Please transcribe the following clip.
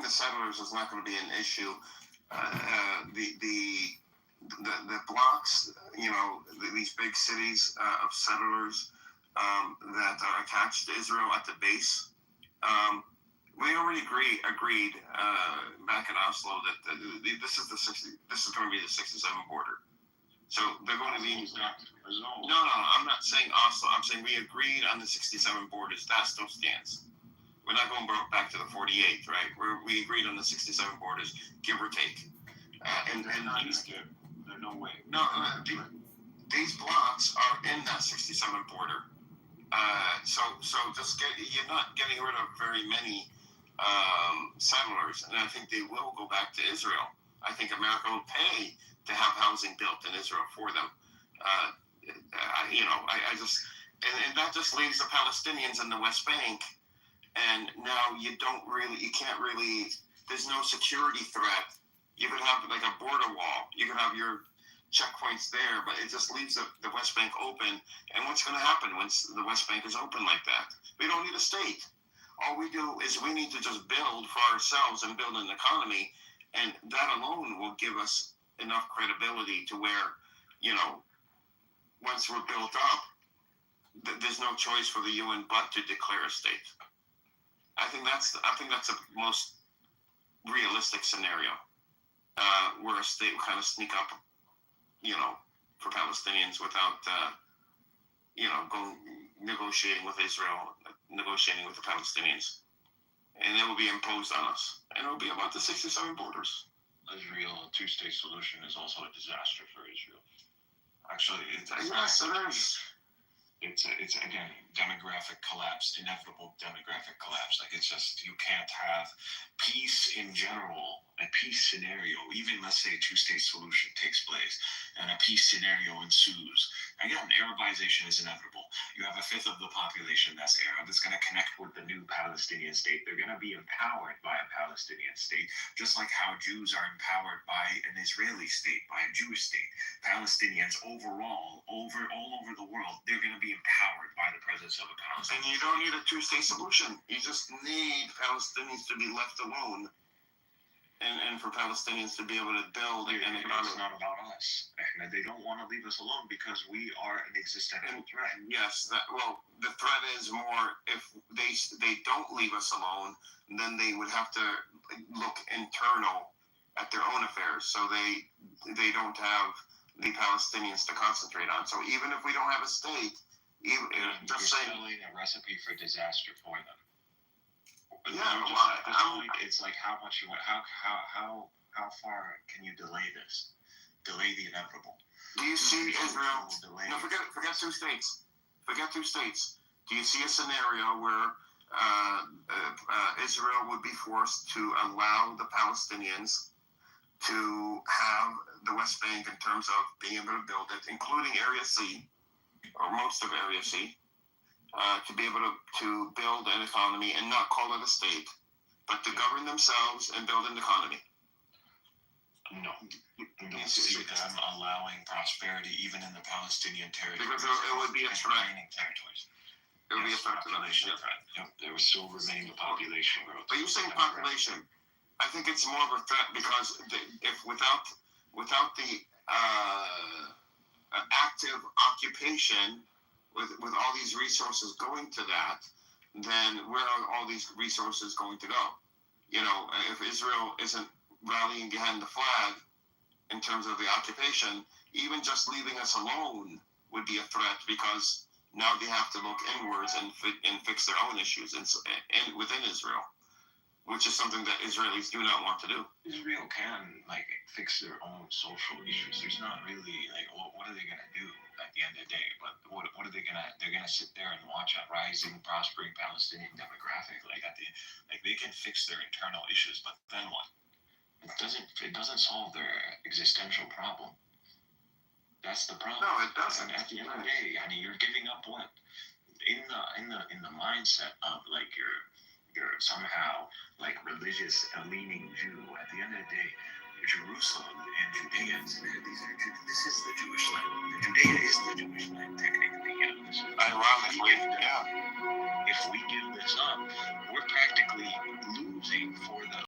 the settlers is not going to be an issue. The blocks, these big cities of settlers that are attached to Israel at the base. We already agreed back in Oslo that this is going to be the 67 border. So they're going to be. No, I'm not saying Oslo. I'm saying we agreed on the 67 borders. That still stands. We're not going back to the 48, right? We agreed on the 67 borders, give or take. There's no way. No, these blocks are in that 67 border. So you're not getting rid of very many settlers, and I think they will go back to Israel. I think America will pay to have housing built in Israel for them. And that just leaves the Palestinians in the West Bank, and now you can't really. There's no security threat. You can have like a border wall. You can have your checkpoints there, but it just leaves the West Bank open. And what's going to happen once the West Bank is open like that? We don't need a state. All we do is we need to just build for ourselves and build an economy, and that alone will give us enough credibility to where, once we're built up, there's no choice for the UN but to declare a state. I think that's the most realistic scenario, where a state will kind of sneak up, for Palestinians without, negotiating with Israel, negotiating with the Palestinians. And it will be imposed on us. And it will be about the 67 borders. Israel, a two-state solution is also a disaster for Israel. Actually, it's again, demographic collapse, inevitable demographic collapse. Like, it's just, you can't have peace in general, a peace scenario, even let's say a two-state solution takes place and a peace scenario ensues. Again, Arabization is inevitable. You have a fifth of the population that's Arab. It's going to connect with the new Palestinian state. They're going to be empowered by a Palestinian state, just like how Jews are empowered by an Israeli state, by a Jewish state. Palestinians overall, all over the world, they're going to be empowered by the presence of a Palestinian. And you don't need a two-state solution. You just need Palestinians to be left alone, and for Palestinians to be able to build an economy. It's not about us. They don't want to leave us alone because we are an existential threat. Yes, the threat is more if they don't leave us alone, then they would have to look internal at their own affairs, so they don't have the Palestinians to concentrate on. So even if we don't have a state, you're selling a recipe for disaster for them. It's like how far can you delay this? Delay the inevitable. Do you see Israel? No, forget two states. Forget two states. Do you see a scenario where Israel would be forced to allow the Palestinians to have the West Bank in terms of being able to build it, including Area C, or most of Area C, to be able to build an economy and not call it a state, but to govern themselves and build an economy? No. You don't see them allowing prosperity even in the Palestinian territories. Because it would be a threat. Territories. It would be a threat to them. Yep, there will still remain the population growth. But you're saying population. I think it's more of a threat because if without the active occupation, with all these resources going to that, then where are all these resources going to go? If Israel isn't rallying behind the flag in terms of the occupation, even just leaving us alone would be a threat, because now they have to look inwards and fix their own issues and within Israel, which is something that Israelis do not want to do. Israel can fix their own social issues. There's not really what are they gonna do at the end of the day? But what are they gonna? They're gonna sit there and watch a rising, prospering Palestinian demographic. They can fix their internal issues, but then what? It doesn't solve their existential problem. That's the problem. No, it doesn't. And at the end of the day, you're giving up what? In the mindset of you're somehow religious leaning Jew. At the end of the day, Jerusalem and Judea, this is the Jewish land. Judea is the Jewish land, technically. Ironically, if we give this up, we're practically losing for the